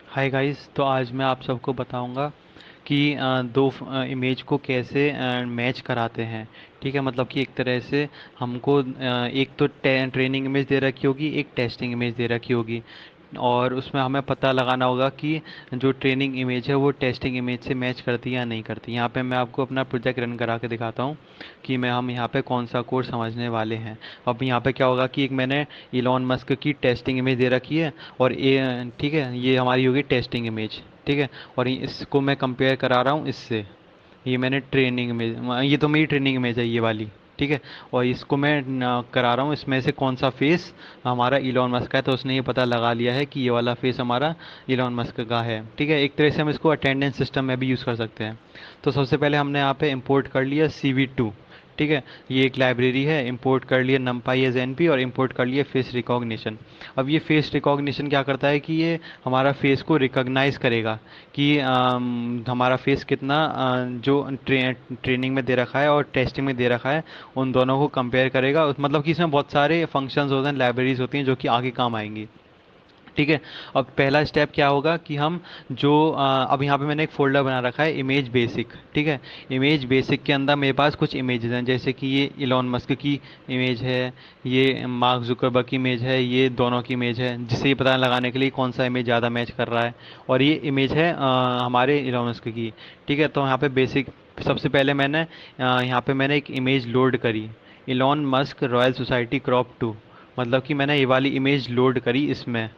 Hi guys. तो आज मैं आप सबको बताऊंगा कि दो इमेज को कैसे मैच कराते हैं। ठीक है, मतलब कि एक तरह से हमको एक तो ट्रेनिंग इमेज दे रखी होगी, एक टेस्टिंग इमेज दे रखी होगी, और उसमें हमें पता लगाना होगा कि जो ट्रेनिंग इमेज है वो टेस्टिंग इमेज से मैच करती है या नहीं करती। यहाँ पे मैं आपको अपना प्रोजेक्ट रन करा के दिखाता हूँ कि हम यहाँ पे कौन सा कोड समझने वाले हैं। अब यहाँ पे क्या होगा कि एक मैंने इलॉन मस्क की टेस्टिंग इमेज दे रखी है, और ये ठीक है, ये हमारी होगी टेस्टिंग इमेज। ठीक है, और इसको मैं कंपेयर करा रहा हूँ इससे। ये मैंने ट्रेनिंग इमेज, ये तो मेरी ट्रेनिंग इमेज है ये वाली। ठीक है, और इसको मैं करा रहा हूँ इसमें से कौन सा फेस हमारा इलॉन मस्क का है। तो उसने ये पता लगा लिया है कि ये वाला फेस हमारा इलॉन मस्क का है। ठीक है, एक तरह से हम इसको अटेंडेंस सिस्टम में भी यूज़ कर सकते हैं। तो सबसे पहले हमने यहाँ पे इंपोर्ट कर लिया CV2। ठीक है, ये एक लाइब्रेरी है, इंपोर्ट कर लिया numpy एज एनपी, और इंपोर्ट कर लिया फेस रिकॉग्निशन। अब ये फेस रिकॉग्निशन क्या करता है कि ये हमारा फेस को रिकॉग्नाइज करेगा कि हमारा फेस कितना जो ट्रेनिंग में दे रखा है और टेस्टिंग में दे रखा है, उन दोनों को कंपेयर करेगा। मतलब कि इसमें बहुत सारे फंक्शंस होते हैं, लाइब्रेरीज होती हैं जो कि आगे काम आएंगी। ठीक है, अब पहला स्टेप क्या होगा कि हम जो अब यहाँ पे मैंने एक फोल्डर बना रखा है इमेज बेसिक। ठीक है, इमेज बेसिक के अंदर मेरे पास कुछ इमेजेस हैं, जैसे कि ये इलॉन मस्क की इमेज है, ये मार्क जुकरबर्ग की इमेज है, ये दोनों की इमेज है, जिससे ये पता लगाने के लिए कौन सा इमेज ज़्यादा मैच कर रहा है। और ये इमेज है हमारे इलॉन मस्क की। ठीक है, तो यहाँ पे बेसिक सबसे पहले मैंने यहाँ पे मैंने एक इमेज लोड करी, Elon Musk royal society crop 2। मतलब कि मैंने ये वाली इमेज लोड करी इसमें।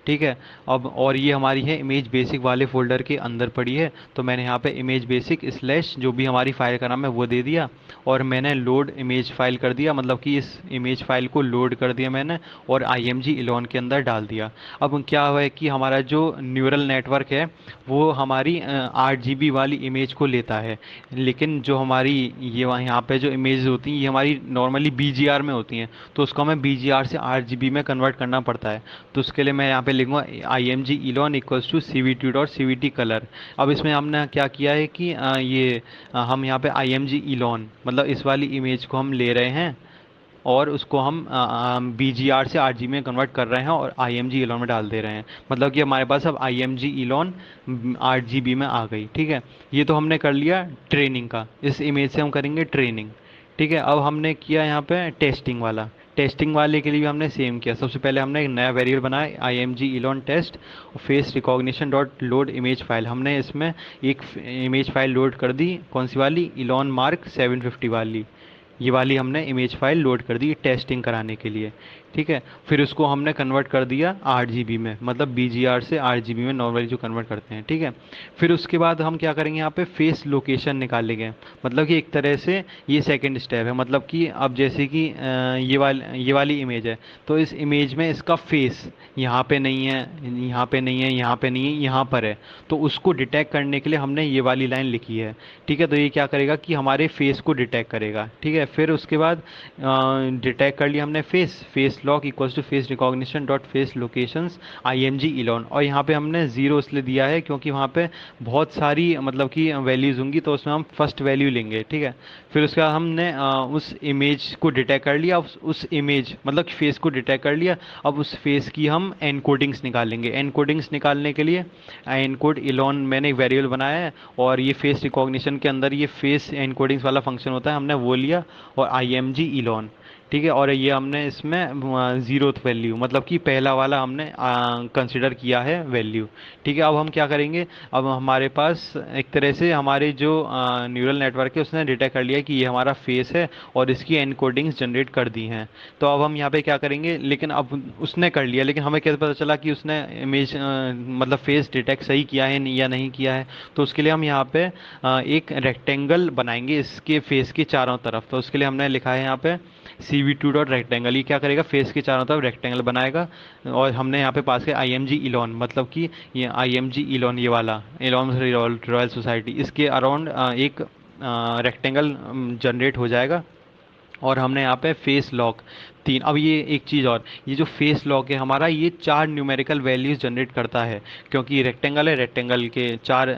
ठीक है, अब और ये हमारी है इमेज बेसिक वाले फोल्डर के अंदर पड़ी है। तो मैंने यहाँ पे इमेज बेसिक स्लैश जो भी हमारी फाइल का नाम है वो दे दिया, और मैंने लोड इमेज फाइल कर दिया, मतलब कि इस इमेज फाइल को लोड कर दिया मैंने, और IMG इलॉन के अंदर डाल दिया। अब क्या हुआ है कि हमारा जो न्यूरल नेटवर्क है वो हमारी 8 GB वाली इमेज को लेता है, लेकिन जो हमारी ये यहाँ पे जो इमेज होती हैं ये हमारी नॉर्मली BGR में होती हैं। तो उसको हमें BGR से 8 GB में कन्वर्ट करना पड़ता है। तो उसके लिए मैं यहाँ पे लिखूंगा IMG Elon equals to CVT.CVT colour. अब इसमें हमने क्या किया है कि हम यहाँ पे IMG इलॉन मतलब इस वाली इमेज को हम ले रहे हैं, और उसको हम BGR से 8 GB में कन्वर्ट कर रहे हैं और IMG इलॉन में डाल दे रहे हैं। मतलब कि हमारे पास अब IMG इलॉन 8 GB में आ गई। ठीक है, ये तो हमने कर लिया ट्रेनिंग का, इस इमेज से हम करेंगे ट्रेनिंग। ठीक है, अब हमने किया यहाँ पे टेस्टिंग वाला। टेस्टिंग वाले के लिए भी हमने सेम किया। सबसे पहले हमने एक नया वेरिएबल बनाया IMG Elon test, face recognition dot load image file. हमने इसमें एक इमेज फाइल लोड कर दी, कौन सी वाली, इलॉन मार्क 750 वाली। ये वाली हमने इमेज फाइल लोड कर दी टेस्टिंग कराने के लिए। ठीक है, फिर उसको हमने कन्वर्ट कर दिया 8 GB में, मतलब BGR से 8 GB में नॉर्मली जो कन्वर्ट करते हैं। ठीक है, फिर उसके बाद हम क्या करेंगे, यहाँ पे फेस लोकेशन निकालेंगे। मतलब कि एक तरह से ये सेकंड स्टेप है। मतलब कि अब जैसे कि ये वाली इमेज है, तो इस इमेज में इसका फेस यहाँ पे नहीं है, यहाँ पे नहीं है, यहाँ पे नहीं है, यहाँ पर है। तो उसको डिटेक्ट करने के लिए हमने ये वाली लाइन लिखी है। ठीक है, तो ये क्या करेगा कि हमारे फेस को डिटेक्ट करेगा। ठीक है, फिर उसके बाद डिटेक्ट कर लिया हमने face, face lock equals to face recognition dot face locations IMG Elon. और यहाँ पे हमने ज़ीरो इसलिए दिया है क्योंकि वहाँ पे बहुत सारी मतलब कि वैल्यूज़ होंगी, तो उसमें हम फर्स्ट वैल्यू लेंगे। ठीक है, फिर उसके बाद हमने उस इमेज को डिटेक्ट कर लिया, उस इमेज मतलब फेस को डिटेक्ट कर लिया। अब उस फेस की हम एनकोडिंग्स निकालेंगे। एनकोडिंग्स निकालने के लिए एनकोड इलॉन मैंने एक वेरिएबल बनाया है, और ये फेस रिकॉग्निशन के अंदर ये फेस एनकोडिंग्स वाला फंक्शन होता है, हमने वो लिया, और IMG इलॉन। ठीक है, और ये हमने इसमें ज़ीरोथ वैल्यू मतलब कि पहला वाला हमने कंसिडर किया है वैल्यू। ठीक है, अब हम क्या करेंगे, अब हमारे पास एक तरह से हमारे जो न्यूरल नेटवर्क है उसने डिटेक्ट कर लिया कि ये हमारा फेस है, और इसकी एनकोडिंग्स जनरेट कर दी हैं। तो अब हम यहाँ पे क्या करेंगे, लेकिन अब उसने कर लिया, लेकिन हमें कैसे पता चला कि उसने इमेज मतलब फेस डिटेक्ट सही किया है या नहीं किया है। तो उसके लिए हम यहाँ पे एक रेक्टेंगल बनाएंगे इसके फेस के चारों तरफ। तो उसके लिए हमने लिखा है यहाँ पे CV2 डॉट रेक्टेंगल। ये क्या करेगा, फेस के चारों तरफ रेक्टेंगल बनाएगा। और हमने यहाँ पे पास किया IMG इलॉन, मतलब कि ये IMG इलॉन, ये वाला इलॉन रॉयल सोसाइटी, इसके अराउंड एक रेक्टेंगल जनरेट हो जाएगा। और हमने यहाँ पे फेस लॉक 3। अब ये एक चीज़ और, ये जो फेस लॉक है हमारा, ये 4 न्यूमेरिकल वैल्यूज़ जनरेट करता है। क्योंकि रेक्टेंगल है, रेक्टेंगल के 4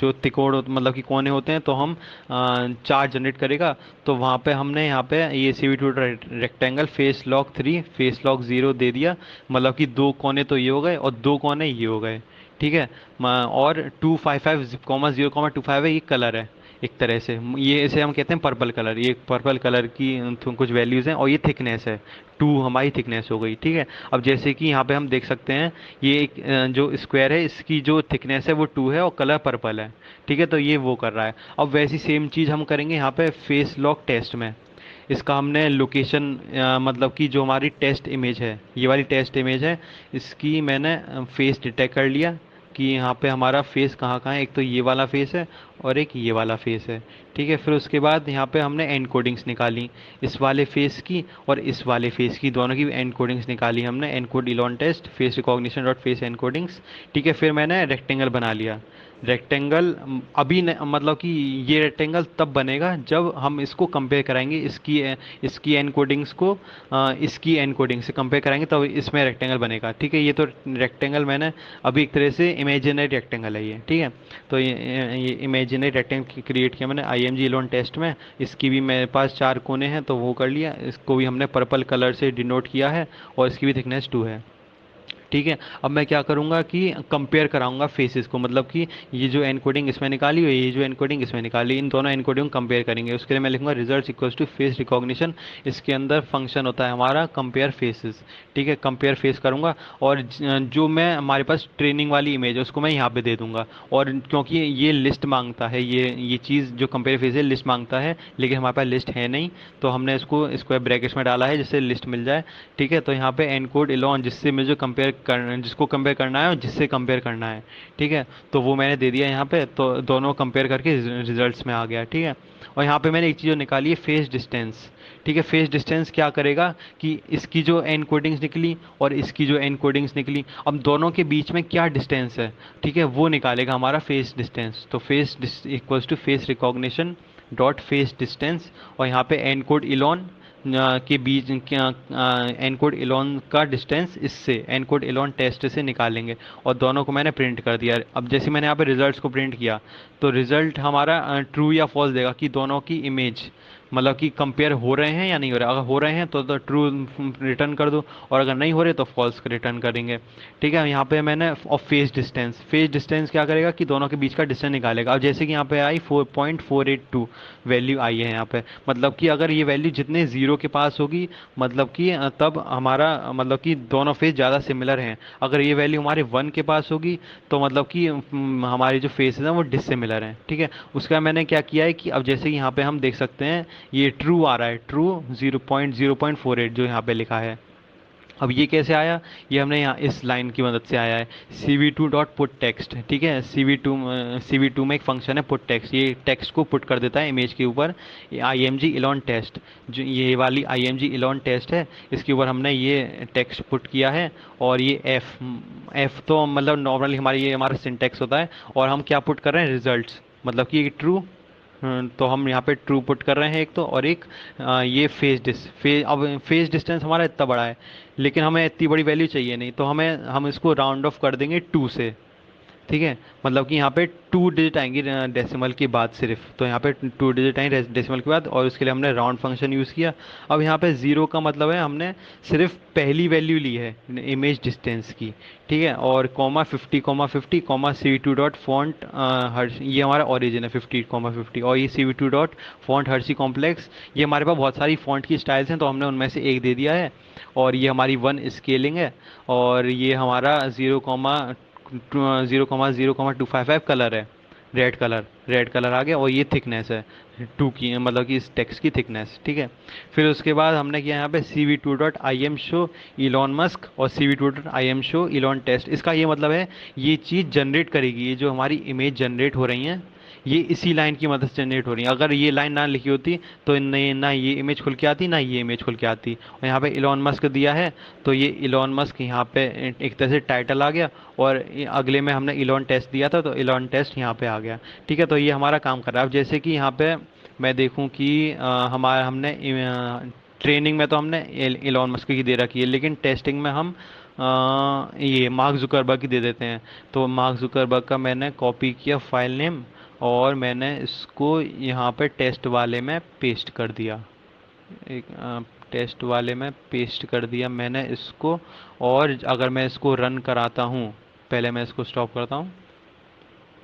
जो तिकोड़ मतलब कि कोने होते हैं, तो हम 4 जनरेट करेगा। तो वहाँ पे हमने यहाँ पे ये CV2 rectangle face lock 3 face lock 0 दे दिया। मतलब कि 2 कोने तो ये हो गए और 2 कोने ये हो गए। ठीक है। और 255,0,25 है, ये कलर है एक तरह से। ये इसे हम कहते हैं पर्पल कलर। ये पर्पल कलर की कुछ वैल्यूज़ हैं, और ये थिकनेस है। 2 हमारी थिकनेस हो गई, ठीक है। अब जैसे कि यहाँ पे हम देख सकते हैं, ये एक जो स्क्वायर है इसकी जो थिकनेस है वो 2 है और कलर पर्पल है, ठीक है। तो ये वो कर रहा है। अब वैसी सेम चीज़ हम करेंगे यहाँ पे फेस लॉक टेस्ट में। इसका हमने लोकेशन, मतलब कि जो हमारी टेस्ट इमेज है, ये वाली टेस्ट इमेज है, इसकी मैंने फेस डिटेक्ट कर लिया कि यहाँ पे हमारा फेस कहाँ कहाँ है। एक तो ये वाला फेस है और एक ये वाला फेस है, ठीक है। फिर उसके बाद यहाँ पे हमने एनकोडिंग्स निकाली, इस वाले फेस की और इस वाले फेस की, दोनों की एनकोडिंग्स निकाली हमने। Encode Elon test face recognition dot face encodings, ठीक है। फिर मैंने रेक्टेंगल बना लिया। रेक्टेंगल अभी मतलब कि ये रेक्टेंगल तब बनेगा जब हम इसको कंपेयर कराएंगे, इसकी एनकोडिंग्स को इसकी एनकोडिंग से कंपेयर कराएंगे, तब इसमें रेक्टेंगल बनेगा, ठीक है। ये तो रेक्टेंगल मैंने अभी एक तरह से इमेजिनरी रेक्टेंगल है ये, ठीक है। तो ये इमेजिनरी रेक्टेंगल क्रिएट किया मैंने I M G Elon test में। इसकी भी मेरे पास 4 कोने हैं तो वो कर लिया। इसको भी हमने पर्पल कलर से डिनोट किया है और इसकी भी थिकनेस 2 है, ठीक है। अब मैं क्या करूँगा कि कंपेयर कराऊंगा फेसेस को, मतलब कि ये जो एनकोडिंग इसमें निकाली हुई है, ये जो एनकोडिंग इसमें निकाली, इन दोनों एनकोडिंग कंपेयर करेंगे। उसके लिए मैं लिखूंगा result equals to face recognition. इसके अंदर फंक्शन होता है हमारा कंपेयर फेसेस, ठीक है। कंपेयर फेस करूंगा, और जो मैं हमारे पास ट्रेनिंग वाली इमेज है उसको मैं यहाँ पे दे दूंगा। और क्योंकि ये लिस्ट मांगता है, ये चीज़ जो कंपेयर फेस है लिस्ट मांगता है, लेकिन हमारे पास लिस्ट है नहीं, तो हमने इसको स्क्वायर ब्रैकेट्स में डाला है जिससे लिस्ट मिल जाए, ठीक है। तो यहाँ पे एनकोड इलॉन जिससे मुझे कंपेयर करना, जिसको कंपेयर करना है और जिससे कंपेयर करना है, ठीक है। तो वो मैंने दे दिया यहाँ पे, तो दोनों कंपेयर करके रिजल्ट्स में आ गया, ठीक है। और यहाँ पे मैंने एक चीज़ और निकाली है, फेस डिस्टेंस, ठीक है। फेस डिस्टेंस क्या करेगा कि इसकी जो एनकोडिंग्स निकली और इसकी जो एनकोडिंग्स निकली, अब दोनों के बीच में क्या डिस्टेंस है, ठीक है, वो निकालेगा हमारा फेस डिस्टेंस। तो face equals to face recognition dot face distance, और यहाँ पे एनकोड इलॉन के बीच एनकोड इलॉन का डिस्टेंस इससे एनकोड इलॉन टेस्ट से निकालेंगे, और दोनों को मैंने प्रिंट कर दिया। अब जैसे मैंने यहाँ पे रिजल्ट्स को प्रिंट किया, तो रिजल्ट हमारा ट्रू या फॉल्स देगा कि दोनों की इमेज, मतलब कि कंपेयर हो रहे हैं या नहीं हो रहे। अगर हो रहे हैं तो ट्रू रिटर्न कर दो, और अगर नहीं हो रहे तो फॉल्स रिटर्न करेंगे, ठीक है। यहाँ पे मैंने और फेस डिस्टेंस क्या करेगा कि दोनों के बीच का डिस्टेंस निकालेगा। अब जैसे कि यहाँ पे आई 4.482 वैल्यू आई है यहाँ पे, मतलब कि अगर ये वैल्यू जितने जीरो के पास होगी, मतलब कि तब हमारा मतलब कि दोनों फेस ज़्यादा सिमिलर हैं। अगर ये वैल्यू हमारे 1 के पास होगी तो मतलब कि हमारे जो फेसेस हैं वो डिसिमिलर हैं, ठीक है। उसका मैंने क्या किया है कि अब जैसे कि यहाँ पे हम देख सकते हैं ये ट्रू आ रहा है, ट्रू 0.048 जो यहाँ पे लिखा है। अब ये कैसे आया, ये हमने यहाँ इस लाइन की मदद से आया है, cv2 डॉट पुट टेक्स्ट, ठीक है। cv2 में एक फंक्शन है पुट टेक्स्ट, ये टेक्स्ट को पुट कर देता है इमेज के ऊपर। I M G Elon test, जो ये वाली I M G Elon test है, इसके ऊपर हमने ये टेक्स्ट पुट किया है। और ये एफ तो मतलब नॉर्मली हमारी ये हमारा सिंटेक्स होता है, और हम क्या पुट कर रहे हैं, रिजल्ट्स, मतलब कि ट्रू। तो हम यहाँ पे ट्रू पुट कर रहे हैं एक तो, और एक ये अब फेस डिस्टेंस हमारा इतना बड़ा है, लेकिन हमें इतनी बड़ी वैल्यू चाहिए नहीं, तो हम इसको राउंड ऑफ कर देंगे 2 से, ठीक है। मतलब कि यहाँ पे 2 डिजिट आएंगी डेसिमल के बाद सिर्फ, तो यहाँ पे 2 डिजिट आएंगे डेसिमल के बाद, और उसके लिए हमने राउंड फंक्शन यूज़ किया। अब यहाँ पे ज़ीरो का मतलब है हमने सिर्फ पहली वैल्यू ली है इमेज डिस्टेंस की, ठीक है। और कॉमा cv2 डॉट फॉन्ट हर, ये हमारा ओरिजिन है 50,50, और ये cv2 dot font Hershey complex, ये हमारे पास बहुत सारी फॉन्ट की स्टाइल्स हैं तो हमने उनमें से एक दे दिया है। और ये हमारी 1 स्केलिंग है, और ये हमारा 0,0,255 कलर है, रेड कलर आ गया, और ये थिकनेस है 2 की, मतलब कि इस टेक्स्ट की थिकनेस, ठीक है। फिर उसके बाद हमने किया यहाँ पे cv2 dot I M show Elon Musk और cv2 dot I M show Elon test. इसका ये मतलब है ये चीज़ जनरेट करेगी, ये जो हमारी इमेज जनरेट हो रही हैं ये इसी लाइन की मदद से जनरेट हो रही है। अगर ये लाइन ना लिखी होती तो ना ये इमेज खुल के आती ना ये इमेज खुल के आती। और यहाँ पे इलॉन मस्क दिया है, तो ये इलॉन मस्क यहाँ पे एक तरह से टाइटल आ गया, और अगले में हमने इलॉन टेस्ट दिया था तो इलॉन टेस्ट यहाँ पे आ गया, ठीक है। तो ये हमारा काम कर रहा है। अब जैसे कि यहाँ पे मैं देखूँ कि हमारा हमने ट्रेनिंग में तो हमने इलॉन मस्क की दे रखी है, लेकिन टेस्टिंग में हम ये मार्क जुकरबर्ग की दे देते हैं। तो मार्क जुकरबर्ग का मैंने कॉपी किया फाइल नेम, और मैंने इसको यहाँ पे टेस्ट वाले में पेस्ट कर दिया, एक टेस्ट वाले में पेस्ट कर दिया मैंने इसको। और अगर मैं इसको रन कराता हूँ पहले मैं इसको स्टॉप करता हूँ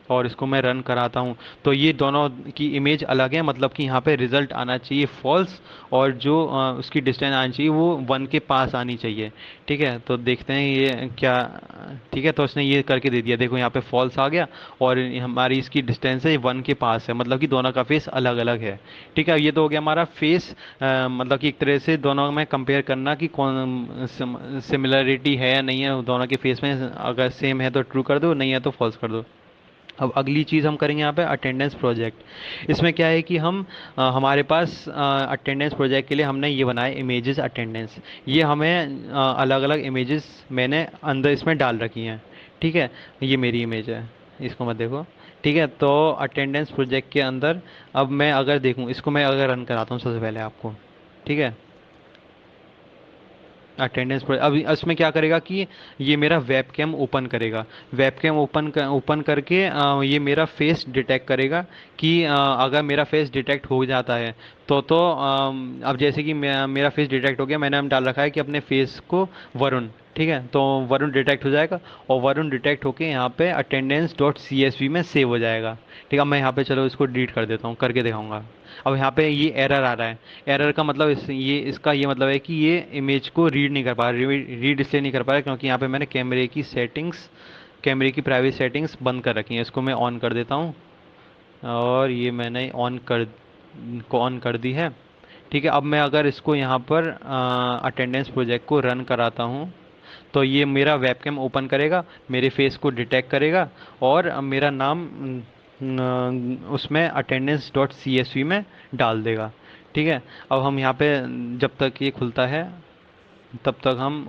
और इसको मैं रन कराता हूँ। तो ये दोनों की इमेज अलग है, मतलब कि यहाँ पे रिजल्ट आना चाहिए फॉल्स, और जो उसकी डिस्टेंस आनी चाहिए वो 1 के पास आनी चाहिए। ठीक है, तो देखते हैं ये क्या। ठीक है, तो इसने ये करके दे दिया, देखो यहाँ पे फॉल्स आ गया, और हमारी इसकी डिस्टेंस है 1 के पास है, मतलब कि दोनों का फेस अलग अलग है। ठीक है, ये तो हो गया हमारा फेस, मतलब कि एक तरह से दोनों में कंपेयर करना कि कौन सिमिलरिटी है या नहीं है दोनों के फेस में। अगर सेम है तो ट्रू कर दो, नहीं है तो फॉल्स कर दो। अब अगली चीज़ हम करेंगे यहाँ पे अटेंडेंस प्रोजेक्ट। इसमें क्या है कि हम हमारे पास अटेंडेंस प्रोजेक्ट के लिए हमने ये बनाए इमेजेस अटेंडेंस। ये हमें अलग अलग इमेजेस मैंने अंदर इसमें डाल रखी हैं। ठीक है, ये मेरी इमेज है, इसको मत देखो। ठीक है, तो अटेंडेंस प्रोजेक्ट के अंदर अब मैं अगर देखूँ इसको, मैं अगर रन कराता हूँ सबसे पहले आपको। ठीक है, अटेंडेंस पर अब इसमें क्या करेगा कि ये मेरा वेब कैम ओपन करेगा। वेब कैम ओपन करके ये मेरा फेस डिटेक्ट करेगा कि अगर मेरा फेस डिटेक्ट हो जाता है तो अब जैसे कि मेरा फेस डिटेक्ट हो गया, मैंने हम डाल रखा है कि अपने फेस को वरुण। ठीक है, तो वरुण डिटेक्ट हो जाएगा, और वरुण डिटेक्ट होके यहाँ पे attendance dot C S V में सेव हो जाएगा। ठीक है, अब मैं यहाँ पे चलो इसको डिलीट कर देता हूँ, करके दिखाऊंगा। अब यहाँ पे ये एरर आ रहा है। एरर का मतलब इसका ये मतलब है कि ये इमेज को रीड नहीं कर पा रहा, रीड इसलिए नहीं कर पा रहा क्योंकि यहाँ पे मैंने कैमरे की प्राइवेट सेटिंग्स बंद कर रखी हैं। इसको मैं ऑन कर देता हूँ, और ये मैंने ऑन कर दी है। ठीक है, अब मैं अगर इसको यहाँ पर अटेंडेंस प्रोजेक्ट को रन कराता हूँ, तो ये मेरा वेबकैम ओपन करेगा, मेरे फेस को डिटेक्ट करेगा, और मेरा नाम उसमें attendance dot C S V में डाल देगा। ठीक है, अब हम यहाँ पे जब तक ये खुलता है तब तक हम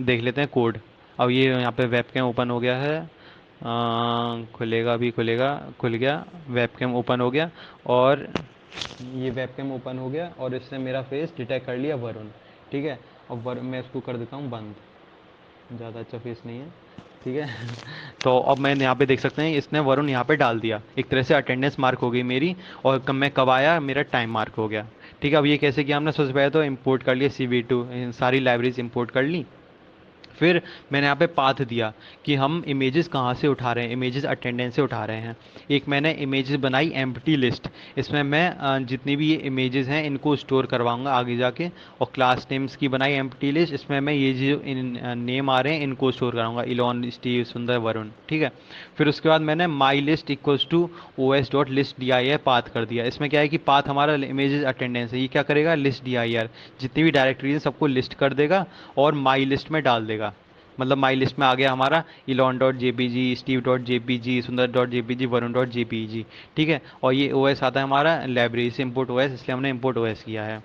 देख लेते हैं कोड। अब ये यहाँ पे वेबकैम ओपन हो गया है, खुलेगा भी, खुलेगा, खुल गया, वेबकैम ओपन हो गया, और ये वेबकैम ओपन हो गया और इसने मेरा फेस डिटेक्ट कर लिया, वरुण। ठीक है, अब मैं इसको कर देता हूँ बंद, ज़्यादा अच्छा फेस नहीं है। ठीक है तो अब मैं यहाँ पे देख सकते हैं इसने वरुण यहाँ पे डाल दिया, एक तरह से अटेंडेंस मार्क हो गई मेरी, और मैं कब आया मेरा टाइम मार्क हो गया। ठीक है, अब ये कैसे किया हमने, सबसे पहले तो इंपोर्ट कर लिया CV2, सारी लाइब्रेरीज इंपोर्ट कर ली। फिर मैंने यहाँ पे पाथ दिया कि हम इमेजेस कहाँ से उठा रहे हैं, इमेजेस अटेंडेंस से उठा रहे हैं। एक मैंने इमेजेस बनाई एम्प्टी लिस्ट, इसमें मैं जितनी भी ये इमेजेस हैं इनको स्टोर करवाऊंगा आगे जाके। और क्लास नेम्स की बनाई एम्प्टी लिस्ट, इसमें मैं ये जो नेम आ रहे हैं इनको स्टोर कराऊंगा, इलॉन, स्टीव, सुंदर, वरुण। ठीक है, फिर उसके बाद मैंने my list equals to O S dot list D I R path कर दिया। इसमें क्या है कि पाथ हमारा इमेजेस अटेंडेंस है, ये क्या करेगा, लिस्ट डी आई आर जितनी भी डायरेक्टरीज हैं सबको लिस्ट कर देगा और माई लिस्ट में डाल देगा। मतलब माई लिस्ट में आ गया हमारा Elon dot J P G, Steve dot J P G, Sundar dot J P G, Varun dot J P G. ठीक है, और ये ओ एस आता है हमारा लाइब्रेरी से इम्पोर्ट ओ एस, इसलिए हमने इम्पोर्ट ओ एस किया है।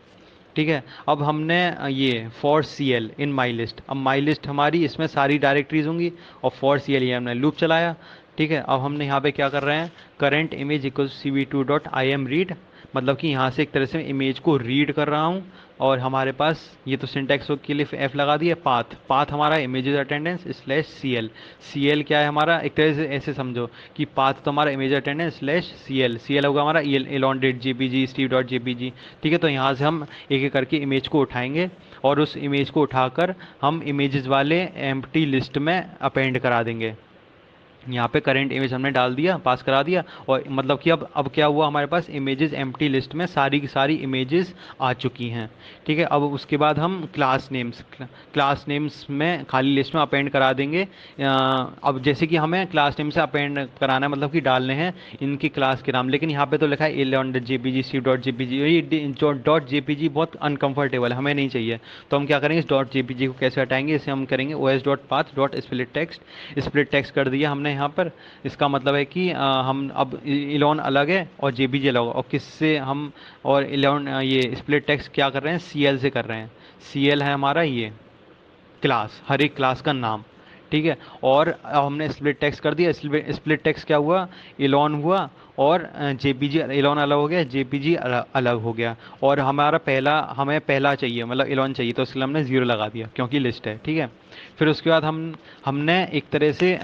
ठीक है, अब हमने ये for C L in my list, अब माई लिस्ट हमारी इसमें सारी डायरेक्टरीज होंगी, और फॉर सी एल ये हमने लूप चलाया। ठीक है, अब हमने यहाँ पे क्या कर रहे हैं, current image equal CV2 dot I M read, मतलब कि यहाँ से एक तरह से इमेज को रीड कर रहा हूँ। और हमारे पास ये तो सिंटैक्स के लिए एफ लगा दिया, पाथ, पाथ हमारा images attendance slash CL। CL क्या है हमारा, एक तरह से ऐसे समझो कि पाथ तो हमारा इमेज अटेंडेंस स्लैश CL होगा हमारा Elon dot JPG, Steve dot JPG। ठीक है, तो यहाँ से हम एक एक करके इमेज को उठाएंगे, और उस इमेज को उठाकर हम इमेजेस वाले एम्प्टी लिस्ट में अपेंड करा देंगे। यहाँ पे करेंट इमेज हमने डाल दिया, पास करा दिया, और मतलब कि अब क्या हुआ, हमारे पास इमेजेस एम्प्टी लिस्ट में सारी की सारी इमेजेस आ चुकी हैं। ठीक है, अब उसके बाद हम क्लास नेम्स में खाली लिस्ट में अपेंड करा देंगे। अब जैसे कि हमें क्लास नेम से अपेंड कराना है, मतलब कि डालने हैं इनकी क्लास के नाम, लेकिन यहाँ पे तो लिखा है Elon J P G, C dot J P G, ये जो डॉट जे पी जी बहुत अनकम्फर्टेबल है, हमें नहीं चाहिए। तो हम क्या करेंगे, इस डॉट जे पी जी को कैसे हटाएंगे, इसे हम करेंगे O S dot path dot split text कर दिया हमने यहाँ पर। इसका मतलब है कि हम अब इलॉन अलग है और जेबीजे अलग है, और किससे हम, और इलॉन ये स्प्लिट टेक्स्ट क्या कर रहे हैं, सीएल से कर रहे हैं। सीएल है हमारा ये क्लास, हर एक क्लास का नाम। ठीक है, और अब हमने स्प्लिट टेक्स्ट कर दिया, स्प्लिट टेक्स्ट क्या हुआ, इलॉन हुआ, और जेपीजी एलॉन अलग हो गया, जेपीजी अलग हो गया। और हमें पहला चाहिए, मतलब एलॉन चाहिए, तो इसके लिए हमने ज़ीरो लगा दिया क्योंकि लिस्ट है, ठीक है। फिर उसके बाद हमने एक तरह से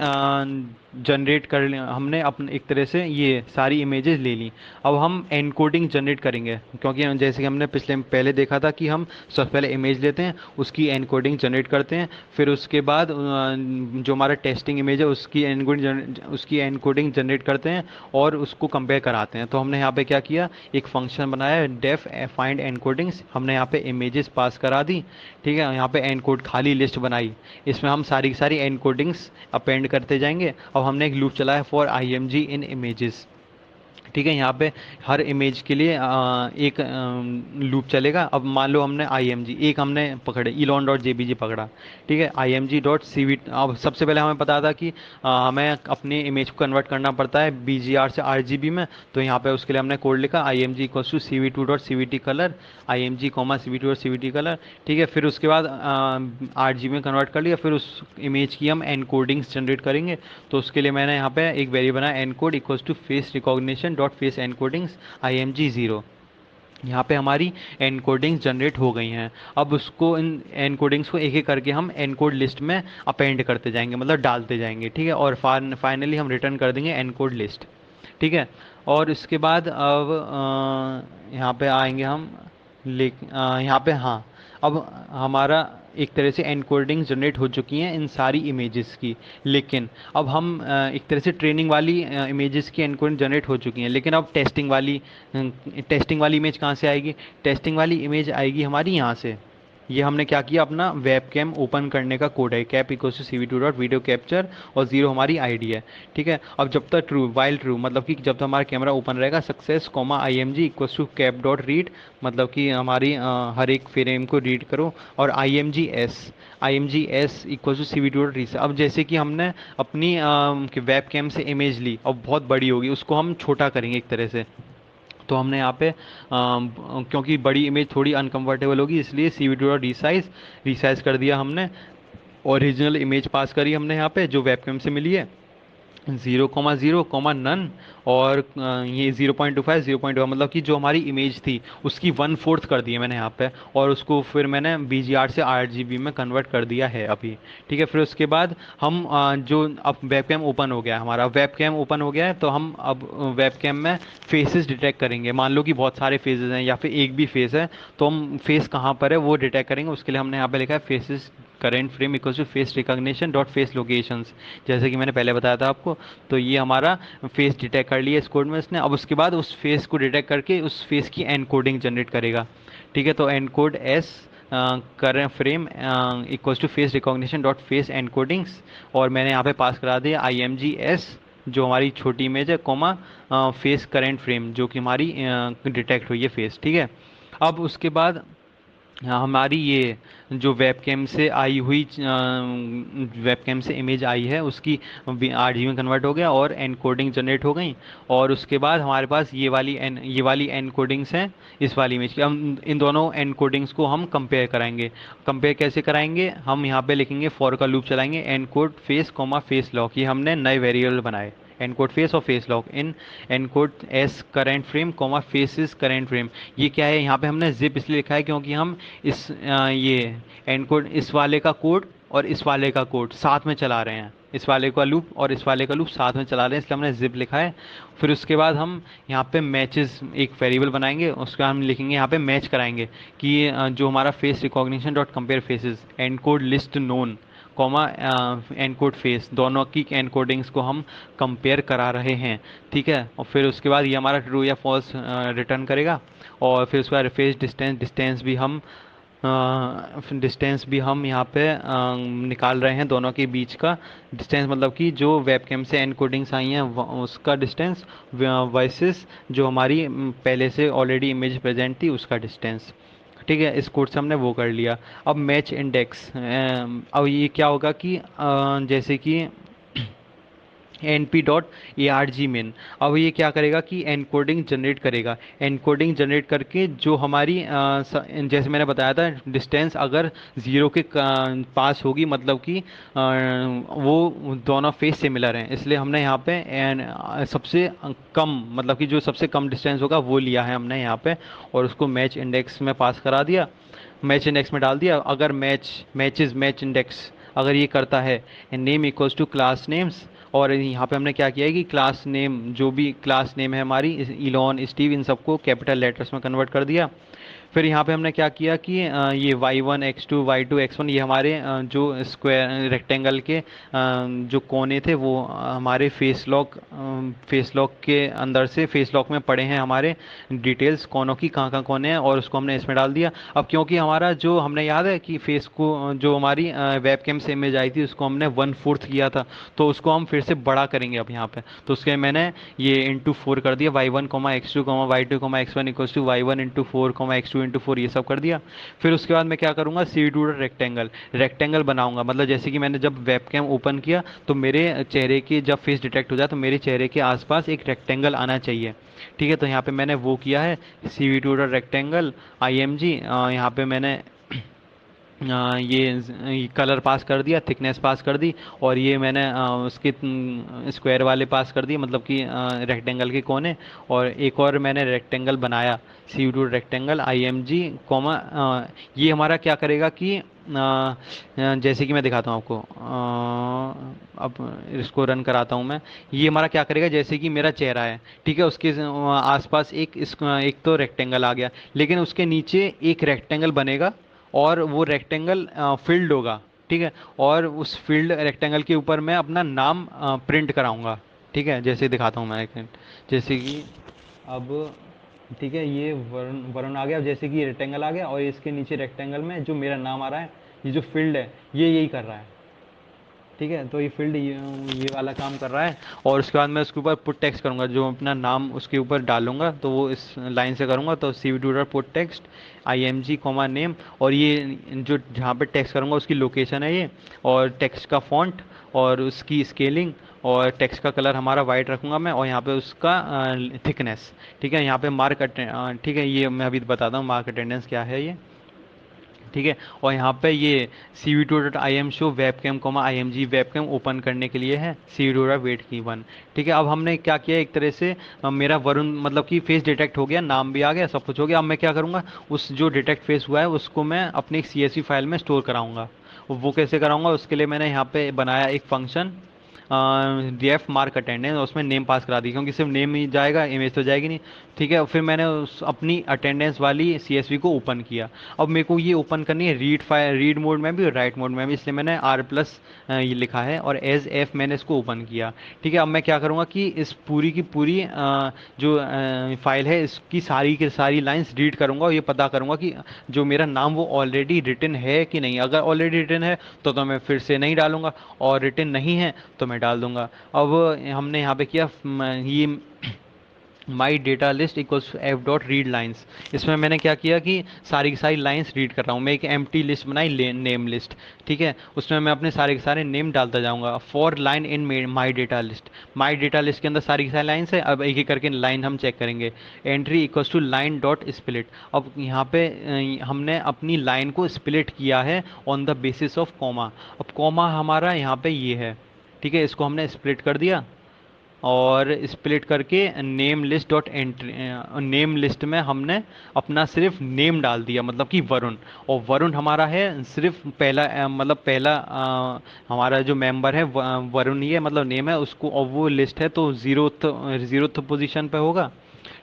जनरेट कर लिया, हमने अपने एक तरह से ये सारी इमेजेस ले ली। अब हम एनकोडिंग जनरेट करेंगे, क्योंकि जैसे कि हमने पहले देखा था कि हम सबसे पहले इमेज लेते हैं, उसकी एनकोडिंग जनरेट करते हैं, फिर उसके बाद जो हमारा टेस्टिंग इमेज है उसकी एनकोडिंग जनरेट करते हैं और उसको कंपेयर कराते हैं। तो हमने यहाँ पे क्या किया, एक फंक्शन बनाया है डेफ फाइंड एनकोडिंग्स, हमने यहाँ पे इमेजेस पास करा दी, ठीक है। यहाँ पे एनकोड खाली लिस्ट बनाई, इसमें हम सारी की सारी एनकोडिंग्स अपेंड करते जाएंगे। अब हमने एक लूप चलाया for I M G in images, ठीक है। यहाँ पे हर इमेज के लिए एक लूप चलेगा। अब मान लो हमने आई एम जी एक हमने पकड़े, Elon dot J B G पकड़ा, ठीक है। I M G dot C V, अब सबसे पहले हमें पता था कि हमें अपनी इमेज को कन्वर्ट करना पड़ता है बी जी आर से आर जी बी में। तो यहाँ पे उसके लिए हमने कोड लिखा I M G equals to C V two dot C V T colour, I M G comma C V two dot C V T colour, ठीक है। फिर उसके बाद आर जी में कन्वर्ट कर लिया, फिर उस इमेज की हम एनकोडिंग्स जनरेट करेंगे। तो उसके लिए मैंने यहाँ पे एक वेरिएबल बनाया encode equals to face recognition dot face encodings I M G zero. यहाँ पे हमारी एनकोडिंग्स जनरेट हो गई हैं। अब उसको इन एनकोडिंग्स को एक एक करके हम एनकोड लिस्ट में अपेंड करते जाएंगे, मतलब डालते जाएंगे, ठीक है। और फाइनली हम रिटर्न कर देंगे एनकोड लिस्ट, ठीक है। और इसके बाद अब यहाँ पे आएंगे हम, यहाँ पे हाँ, अब हमारा एक तरह से एनकोडिंग जनरेट हो चुकी हैं इन सारी इमेजेस की। लेकिन अब हम एक तरह से ट्रेनिंग वाली इमेजेस की एनकोडिंग जनरेट हो चुकी हैं, लेकिन अब टेस्टिंग वाली इमेज कहाँ से आएगी, टेस्टिंग वाली इमेज आएगी हमारी यहाँ से। ये हमने क्या किया, अपना वेब कैम ओपन करने का कोड है, cap equals to C V two dot video capture और ज़ीरो हमारी आईडी है, ठीक है। अब जब तक ट्रू वाइल ट्रू, मतलब कि जब तक हमारा कैमरा ओपन रहेगा, success comma I M G equals to cap dot read, मतलब कि हमारी हर एक फ्रेम को रीड करो, और I M G S equals to C V two dot read. अब जैसे कि हमने अपनी वेब कैम से इमेज ली, अब बहुत बड़ी होगी, उसको हम छोटा करेंगे एक तरह से। तो हमने यहाँ पे क्योंकि बड़ी इमेज थोड़ी अनकंफर्टेबल होगी, इसलिए सी वी टू रीसाइज रीसाइज कर दिया हमने। ओरिजिनल इमेज पास करी हमने यहाँ पे जो वेबकैम से मिली है, 0,0, और ये 0.25 0.1, मतलब कि जो हमारी इमेज थी उसकी 1/4 कर दी है मैंने यहाँ पे। और उसको फिर मैंने बी जी आर से आर जी बी में कन्वर्ट कर दिया है अभी, ठीक है। फिर उसके बाद हम जो अब वेबकैम ओपन हो गया है, हमारा वेबकैम ओपन हो गया है, तो हम अब वेबकैम में फेसेस डिटेक्ट करेंगे। मान लो कि बहुत सारे फेसेस हैं या फिर एक भी फेस है, तो हम फेस कहाँ पर है वो डिटेक्ट करेंगे। उसके लिए हमने यहाँ पे लिखा है faces current frame equals to face recognition dot face locations, जैसे कि मैंने पहले बताया था आपको। तो ये हमारा फेस डिटेक्ट कर लिया इस कोड में इसने। अब उसके बाद उस फेस को डिटेक्ट करके उस फेस की एनकोडिंग जनरेट करेगा, ठीक है। तो encode s current frame equals to face recognition dot face encodings, और मैंने यहाँ पे पास करा दिया आई एम जी एस जो हमारी छोटी इमेज है, कॉमा फेस करेंट फ्रेम जो कि हमारी डिटेक्ट हुई है फेस, ठीक है। अब उसके बाद हाँ, हमारी ये जो वेबकैम से आई हुई वेबकैम से इमेज आई है उसकी आर जी में कन्वर्ट हो गया और एनकोडिंग जनरेट हो गई। और उसके बाद हमारे पास ये वाली एनकोडिंग्स हैं इस वाली इमेज की। हम इन दोनों एनकोडिंग्स को हम कंपेयर कराएंगे। कंपेयर कैसे कराएंगे, हम यहाँ पे लिखेंगे फॉर का लूप चलाएंगे encode face comma face lock, ये हमने नए वेरिएबल बनाए, एनकोड फेस और face lock in encode s current frame comma faces current frame. ये क्या है, यहाँ पे हमने जिप इसलिए लिखा है क्योंकि हम ये एनकोड इस वाले का कोड और इस वाले का कोड साथ में चला रहे हैं, इस वाले का लूप और इस वाले का लूप साथ में चला रहे हैं, इसलिए हमने जिप लिखा है। फिर उसके बाद हम यहाँ पे मैचेस एक वेरिएबल बनाएंगे, उसका हम लिखेंगे यहाँ पे मैच कराएंगे कि जो हमारा face recognition dot compare faces encode list known comma encode face, दोनों की एनकोडिंग्स को हम कंपेयर करा रहे हैं, ठीक है। और फिर उसके बाद ये हमारा ट्रू या फॉल्स रिटर्न करेगा। और फिर उसके बाद फेस डिस्टेंस भी हम यहाँ पे निकाल रहे हैं, दोनों के बीच का डिस्टेंस, मतलब कि जो वेबकैम से एनकोडिंग्स आई हैं उसका डिस्टेंस वर्सेस जो हमारी पहले से ऑलरेडी इमेज प्रेजेंट थी उसका डिस्टेंस, ठीक है। इस कोड से हमने वो कर लिया। अब मैच इंडेक्स, अब ये क्या होगा कि जैसे कि np.argmin। अब ये क्या करेगा कि एनकोडिंग जनरेट करेगा। एनकोडिंग जनरेट करके जो हमारी जैसे मैंने बताया था डिस्टेंस अगर ज़ीरो के पास होगी, मतलब कि वो दोनों फेस सिमिलर हैं, इसलिए हमने यहाँ पे सबसे कम, मतलब कि जो सबसे कम डिस्टेंस होगा वो लिया है हमने यहाँ पे, और उसको मैच इंडेक्स में पास करा दिया, मैच इंडेक्स में डाल दिया। अगर मैच इंडेक्स अगर ये करता है, name equals to class names, और यहाँ पे हमने क्या किया है कि क्लास नेम, जो भी क्लास नेम है हमारी, इलॉन, स्टीव, इन सबको कैपिटल लेटर्स में कन्वर्ट कर दिया। फिर यहाँ पे हमने क्या किया कि ये y1 x2 y2 x1 ये हमारे जो स्क्वायर रेक्टेंगल के जो कोने थे वो हमारे फेस लॉक के अंदर से फेस लॉक में पड़े हैं हमारे डिटेल्स कोनों की, कहाँ कहाँ कोने हैं, और उसको हमने इसमें डाल दिया। अब क्योंकि हमारा जो हमने याद है कि फेस को जो हमारी वेब कैम से इमेज आई थी उसको हमने 1/4 किया था, तो उसको हम फिर से बड़ा करेंगे अब यहाँ पे। तो उसके मैंने ये इंटू 4 कर दिया, y1 x2 y2 x1 equals to y1 into 4 x2 into 4 ये सब कर दिया। फिर उसके बाद मैं क्या करूँगा, सी टू रेक्टेंगल रेक्टेंगल बनाऊंगा, मतलब जैसे कि मैंने जब वेब कैम ओपन किया तो मेरे चेहरे की जब फेस डिटेक्ट हो जाए तो मेरे चेहरे के आसपास एक रेक्टेंगल आना चाहिए। ठीक है, तो यहाँ पे मैंने वो किया है, C V two rectangle I M G. यहाँ पे मैंने ये कलर पास कर दिया, थिकनेस पास कर दी, और ये मैंने उसके स्क्वायर वाले पास कर दिए, मतलब कि रेक्टेंगल के कोने। और एक और मैंने रेक्टेंगल बनाया, C two rectangle I M G comma. ये हमारा क्या करेगा कि जैसे कि मैं दिखाता हूँ आपको, अब इसको रन कराता हूँ मैं। ये हमारा क्या करेगा, जैसे कि मेरा चेहरा है, ठीक है, उसके आसपास एक तो रेक्टेंगल आ गया, लेकिन उसके नीचे एक रेक्टेंगल बनेगा, और वो रेक्टेंगल फील्ड होगा। ठीक है, और उस फील्ड रेक्टेंगल के ऊपर मैं अपना नाम प्रिंट कराऊंगा। ठीक है, जैसे दिखाता हूँ मैं एक मिनट, जैसे कि अब, ठीक है, ये वरुण वरुण आ गया, जैसे कि रेक्टेंगल आ गया, और इसके नीचे रेक्टेंगल में जो मेरा नाम आ रहा है, ये जो फील्ड है ये यही कर रहा है। ठीक है, तो ये फील्ड ये वाला काम कर रहा है। और उसके बाद मैं उसके ऊपर पुट टेक्स्ट करूंगा, जो अपना नाम उसके ऊपर डालूंगा, तो वो इस लाइन से करूंगा, तो C V put text I M G comma name. और ये जो जहाँ पे टेक्स्ट करूंगा उसकी लोकेशन है ये, और टेक्स्ट का फॉन्ट, और उसकी स्केलिंग, और टेक्स्ट का कलर हमारा वाइट रखूंगा मैं, और यहाँ पे उसका थिकनेस। ठीक है, यहाँ पे ठीक है, ये मैं अभी बताता हूँ मार्क अटेंडेंस क्या है ये। ठीक है, और यहाँ पे ये C V two dot I M show webcam comma I M G, webcam open करने के लिए है, C V two dot wait key 1। ठीक है, अब हमने क्या किया, एक तरह से मेरा वरुण मतलब कि फेस डिटेक्ट हो गया, नाम भी आ गया, सब कुछ हो गया। अब मैं क्या करूँगा, उस जो डिटेक्ट फेस हुआ है उसको मैं अपनी एक सी एस वी फाइल में स्टोर कराऊंगा। वो कैसे कराऊंगा, उसके लिए मैंने यहाँ पे बनाया एक फंक्शन डीएफ मार्क अटेंडेंस, उसमें नेम पास करा दी, क्योंकि सिर्फ नेम ही जाएगा, इमेज तो जाएगी नहीं। ठीक है, फिर मैंने उस अपनी अटेंडेंस वाली सीएसवी को ओपन किया। अब मेरे को ये ओपन करनी है रीड मोड में भी और राइट मोड में भी, इसलिए मैंने आर प्लस ये लिखा है, और एज एफ मैंने इसको ओपन किया। ठीक है, अब मैं क्या करूँगा कि इस पूरी की पूरी जो फाइल है इसकी सारी की सारी लाइंस रीड करूँगा, और ये पता करूँगा कि जो मेरा नाम वो ऑलरेडी रिटन है कि नहीं। अगर ऑलरेडी रिटन है तो मैं फिर से नहीं डालूंगा, और रिटन नहीं है तो मैं डाल दूंगा। अब हमने यहाँ पे किया ये my data list equals to F dot read lines. इसमें मैंने क्या किया कि सारी की सारी लाइंस रीड कर रहा हूँ, मैं एक एम्प्टी लिस्ट बनाई, नेम लिस्ट। ठीक है, उसमें मैं अपने सारे के सारे नेम डालता जाऊँगा, for line in my data list. My data list के अंदर सारी की सारी लाइन्स है। अब एक एक करके लाइन हम चेक करेंगे, entry equals to line dot split. अब यहाँ पे हमने अपनी लाइन को स्प्लिट किया है on the basis of comma. अब कॉमा हमारा यहाँ पे ये है, ठीक है, इसको हमने स्प्लिट कर दिया, और स्प्लिट करके name list dot entry, name list में हमने अपना सिर्फ नेम डाल दिया, मतलब कि वरुण। और वरुण हमारा है सिर्फ पहला मतलब पहला हमारा जो मेंबर है वरुण ही है, मतलब नेम है उसको, और वो लिस्ट है तो जीरोथ पोजीशन पे होगा।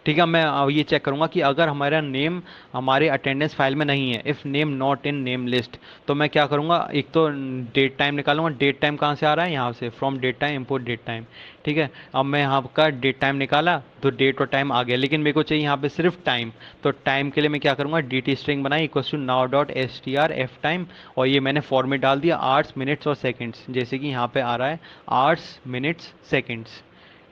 ठीक है, मैं ये चेक करूंगा कि अगर हमारा नेम हमारे अटेंडेंस फाइल में नहीं है, if name not in name list, तो मैं क्या करूंगा, एक तो डेट टाइम निकालूंगा। डेट टाइम कहाँ से आ रहा है, यहाँ से, from date time import date time. ठीक है, अब मैं यहाँ का डेट टाइम निकाला तो डेट और टाइम आ गया, लेकिन मेरे को चाहिए यहाँ पे सिर्फ टाइम। तो टाइम के लिए मैं क्या करूँगा, डी टी स्ट्रिंग बनाई equal to now dot S T R F time, और ये मैंने फॉर्मेट डाल दिया आवर्स मिनट्स और सेकेंड्स, जैसे कि यहाँ पे आ रहा है आवर्स मिनट्स सेकेंड्स।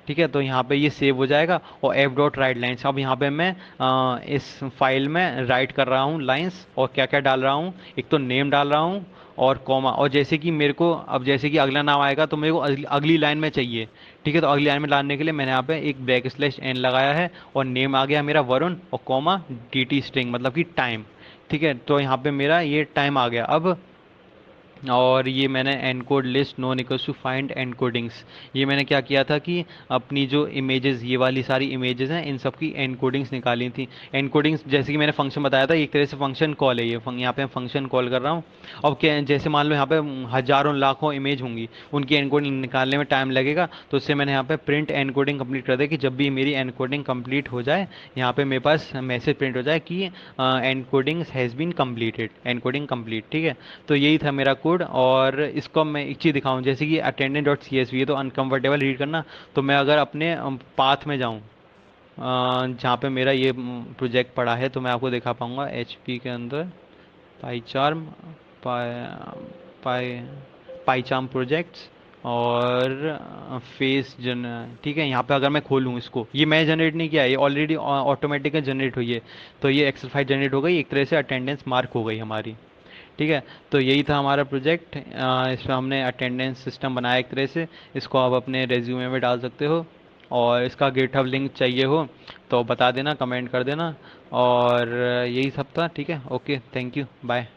ठीक है, तो यहाँ पे ये सेव हो जाएगा, और एफ डॉट राइट लाइन्स। अब यहाँ पे मैं इस फाइल में राइट कर रहा हूँ लाइंस, और क्या क्या डाल रहा हूँ, एक तो नेम डाल रहा हूँ, और कॉमा, और जैसे कि मेरे को अब जैसे कि अगला नाम आएगा तो मेरे को अगली लाइन में चाहिए। ठीक है, तो अगली लाइन में लाने के लिए मैंने यहाँ पे एक बैक स्लैश एन लगाया है, और नेम आ गया मेरा वरुण, और कॉमा dt स्ट्रिंग मतलब कि टाइम। ठीक है, तो यहाँ पे मेरा ये टाइम आ गया अब। और ये मैंने encode list known equals to find encodings, ये मैंने क्या किया था कि अपनी जो इमेजेस, ये वाली सारी इमेजेस हैं, इन सब की एनकोडिंग्स निकाली थी। एनकोडिंग्स जैसे कि मैंने फंक्शन बताया था, एक तरह से फंक्शन कॉल है ये, यहाँ पे मैं फंक्शन कॉल कर रहा हूँ। अब क्या, जैसे मान लो यहाँ पे हजारों लाखों इमेज होंगी, उनकी एनकोडिंग निकालने में टाइम लगेगा, तो उससे मैंने यहाँ पे प्रिंट एनकोडिंग कंप्लीट कर दिया कि जब भी मेरी एनकोडिंग कंप्लीट हो जाए, यहाँ पे मेरे पास मैसेज प्रिंट हो जाए कि encoding has been completed, encoding complete. ठीक है, तो यही था मेरा कोड। और इसको मैं एक चीज़ दिखाऊं, जैसे कि attendant dot C S V, ये तो अनकंफर्टेबल रीड करना। तो मैं अगर अपने पाथ में जाऊं, जहाँ पे मेरा ये प्रोजेक्ट पड़ा है, तो मैं आपको दिखा पाऊंगा एच पी के अंदर पाईचार्म, पाई पाई पाईचार्म प्रोजेक्ट्स, और फेस जन। ठीक है, यहाँ पे अगर मैं खोलूँ इसको, ये मैं जनरेट नहीं किया है, ये ऑलरेडी ऑटोमेटिकली जनरेट हुई है। तो ये एक्सेल फाइल जनरेट हो गई, एक तरह से अटेंडेंस मार्क हो गई हमारी। ठीक है, तो यही था हमारा प्रोजेक्ट। इसमें हमने अटेंडेंस सिस्टम बनाया एक तरह से, इसको आप अपने रेज्यूमे में डाल सकते हो। और इसका गिटहब लिंक चाहिए हो तो बता देना, कमेंट कर देना। और यही सब था। ठीक है, ओके, थैंक यू, बाय।